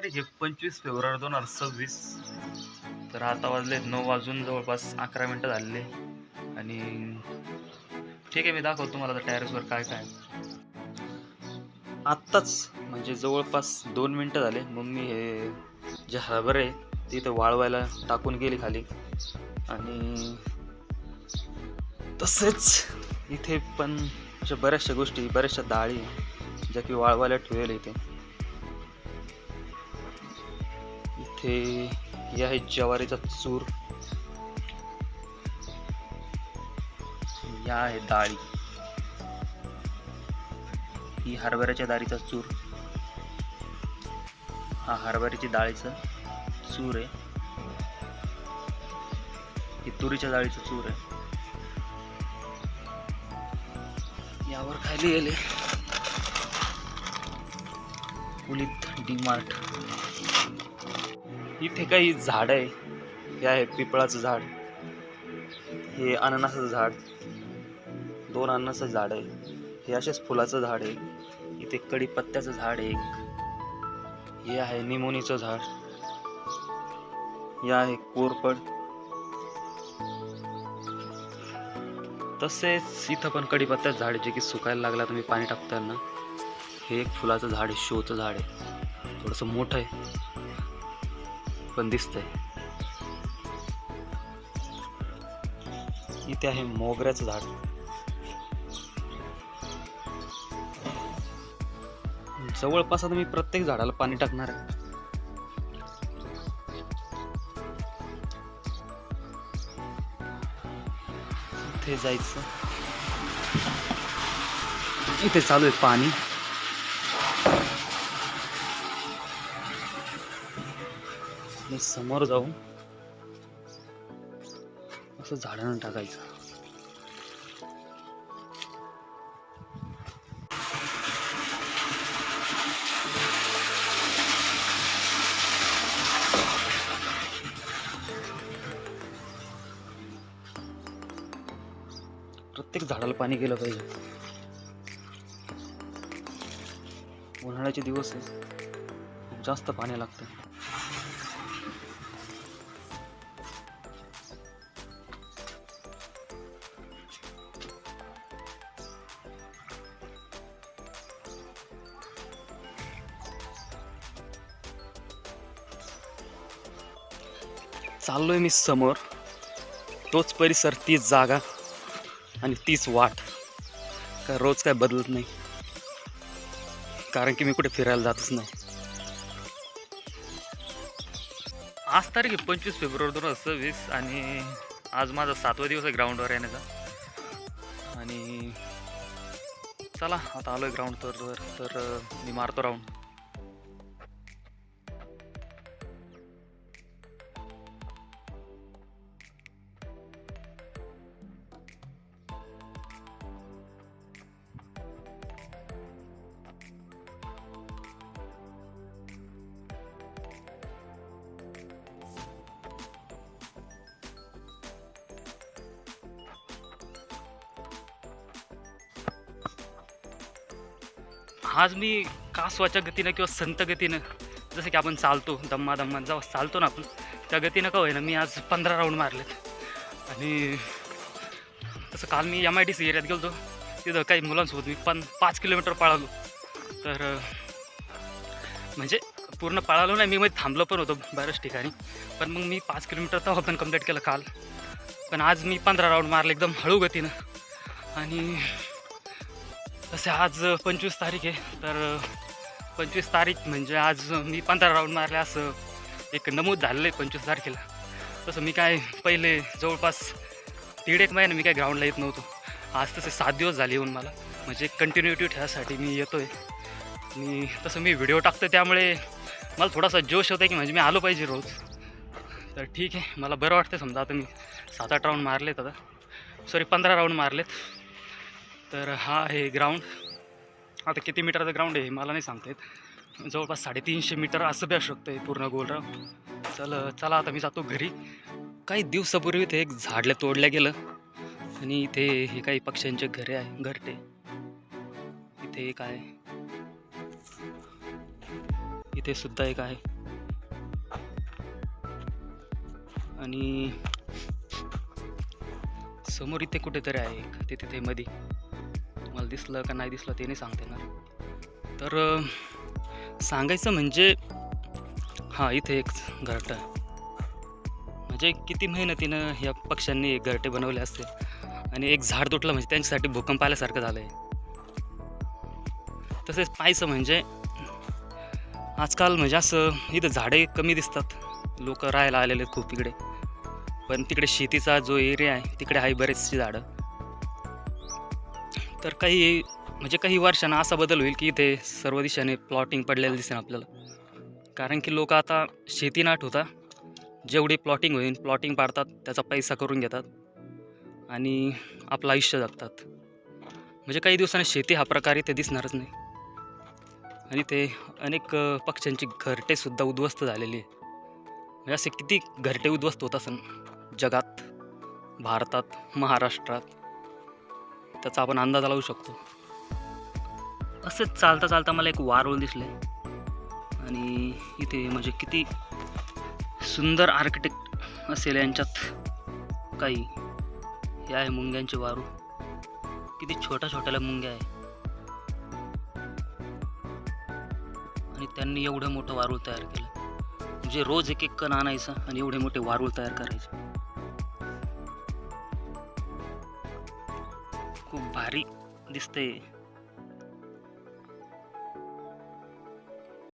तारीख आहे 25 फेब्रुवारी 2026. तर आता वाजले 9 वाजून जवळपास 11 मिनटं झालेले. आणि ठीक आहे, मी दाखवतो तुम्हाला आता टेरेसवर काय काय. आत्ताच म्हणजे जवळपास 2 मिनटं झाले मम्मी हे जे हरभरे आहे ते इथं वाळवायला टाकून गेली खाली. आणि तसेच इथे पण अशा बऱ्याचशा गोष्टी, बऱ्याचशा डाळी ज्या की वाळवायला ठेवलेल्या इथे. इथे हे आहे ज्वारीचा चूर, या आहे डाळी, ही हरभऱ्याच्या डाळीचा चूर, हा हरभऱ्याची डाळीचा चूर आहे, ही तुरीच्या डाळीचा चूर आहे. यावर खाली गेले कुलित डीमार्ट. इथे काही झाड आहे, हे आहे पिपळाचं झाड, हे अननसाचं झाड, 2 अननसाचं झाड आहे, हे असेच फुलाचं झाड आहे. इथे कडीपत्त्याचं झाड आहे एक, हे आहे निमोनीचं झाड, हे आहे कोरफड. तसेच इथं पण कडीपत्त्याचं झाड आहे जे की सुकायला लागला तुम्ही पाणी टाकताना. हे एक फुलाचं झाड आहे, शोचं झाड आहे, थोडंसं मोठं आहे पण दिसतंय. इथे आहे मोगऱ्याचं झाड. जवळपास आता मी प्रत्येक झाडाला पाणी टाकणार आहे. इथे जायचं, इथे चालू आहे पाणी. मी समोर जाऊन असं झाडांना टाकायचं. प्रत्येक झाडाला पाणी गेलं पाहिजे. उन्हाळ्याचे दिवस आहे, खूप जास्त पाणी लागतं. चाललोय मी समोर, तोच परिसर, तीच जागा आणि तीच वाट. काय रोज काय बदलत नाही, कारण की मी कुठे फिरायला जातच नाही. आज तारीख आहे 25 फेब्रुवारी 2026 आणि आज माझा 7वा दिवस आहे ग्राउंडवर येण्याचा. आणि चला आता आलोय ग्राउंडवर, तर मी मारतो राऊंड. आज मी कासवाच्या गतीनं किंवा संत गतीनं, जसं की आपण चालतो दम्मा जेव्हा चालतो ना आपण, त्या गतीनं का होईना मी आज 15 राऊंड मारलेत. आणि तसं काल मी MIDC एरियात गेलो, तिथं काही मुलांसोबत मी 5 किलोमीटर पळालो. तर म्हणजे पूर्ण पळालो नाही, मी मध्ये थांबलो पण होतो बऱ्याच ठिकाणी, पण मग मी 5 किलोमीटर तेव्हा पण कंप्लीट केलं काल. पण आज मी 15 राऊंड मारले एकदम हळू गतीनं. आणि तसे आज 25 तारीख आहे, तर 25 तारीख म्हणजे आज मी 15 राऊंड मारले असं एक नमूद झालेलं आहे 25 तारखेला. तसं मी काय पहिले जवळपास 1.5 महिना मी काय ग्राउंडला येत नव्हतो. आज तसे 7 दिवस झाले येऊन मला, म्हणजे कंटिन्युटी ठेवायसाठी मी येतो आहे. आणि तसं मी व्हिडिओ टाकतो त्यामुळे मला थोडासा जोश होता की म्हणजे मी आलो पाहिजे रोज. तर ठीक आहे, मला बरं वाटतं. समजा आता मी 7-8 राऊंड मारलेत, आता 15 राऊंड मारलेत. तर हा आहे ग्राउंड. आता किती मीटरचं ग्राउंड आहे मला नाही सांगता येत, जवळपास 350 मीटर असं बी असू शकतं आहे पूर्ण गोलराव. चला आता मी जातो घरी. काही दिवसापूर्वी इथे एक झाडलं तोडलं गेलं आणि इथे हे काही पक्ष्यांचे घरे आहे, घरटे. इथे एक आहे, इथे सुद्धा एक आहे. आणि समोर इथे कुठेतरी आहे एक, ते तिथे मध्ये मला दिसलं का नाही दिसलं ते नाही सांगता येणार. तर सांगायचं म्हणजे हां, इथे एक घरटं आहे. म्हणजे किती मेहनतीनं या पक्ष्यांनी घरटे बनवले असते आणि एक झाड तुटलं म्हणजे त्यांच्यासाठी भूकंप आल्यासारखं झालं आहे. तसेच पाहायचं म्हणजे आजकाल म्हणजे असं इथं झाडे कमी दिसतात, लोक राहायला आलेले आहेत खूप इकडे. पण तिकडे शेतीचा जो एरिया आहे तिकडे आहे बरेचशी झाडं. तर काही वर्षांना असा बदल होईल की इथे सर्व दिशेने प्लॉटिंग पडलेलं दिसेल आपल्याला. कारण की लोक आता शेती ना ठेवता जेवढी प्लॉटिंग होईल प्लॉटिंग पाडतात, त्याचा पैसा करून घेतात आणि आपलं आयुष्य जगतात. म्हणजे काही दिवसांनी शेती हा प्रकार इथे दिसणारच नाही. आणि ते अनेक पक्ष्यांची घरटेसुद्धा उद्ध्वस्त झालेली आहे. म्हणजे असे किती घरटे उद्ध्वस्त होत असन जगात, भारतात, महाराष्ट्रात, त्याचा आपण अंदाज लावू शकतो. असंच चालता चालता मला एक वारूळ दिसले आणि इथे म्हणजे किती सुंदर आर्किटेक्ट असेल यांच्यात काही. हे आहे मुंग्यांचे वारूळ, किती छोट्या छोट्याला मुंग्या आहे आणि त्यांनी एवढं मोठं वारूळ तयार केलं. म्हणजे रोज एक एक कण आणायचं आणि एवढे मोठे वारूळ तयार करायचे. खूप भारी दिसतंय.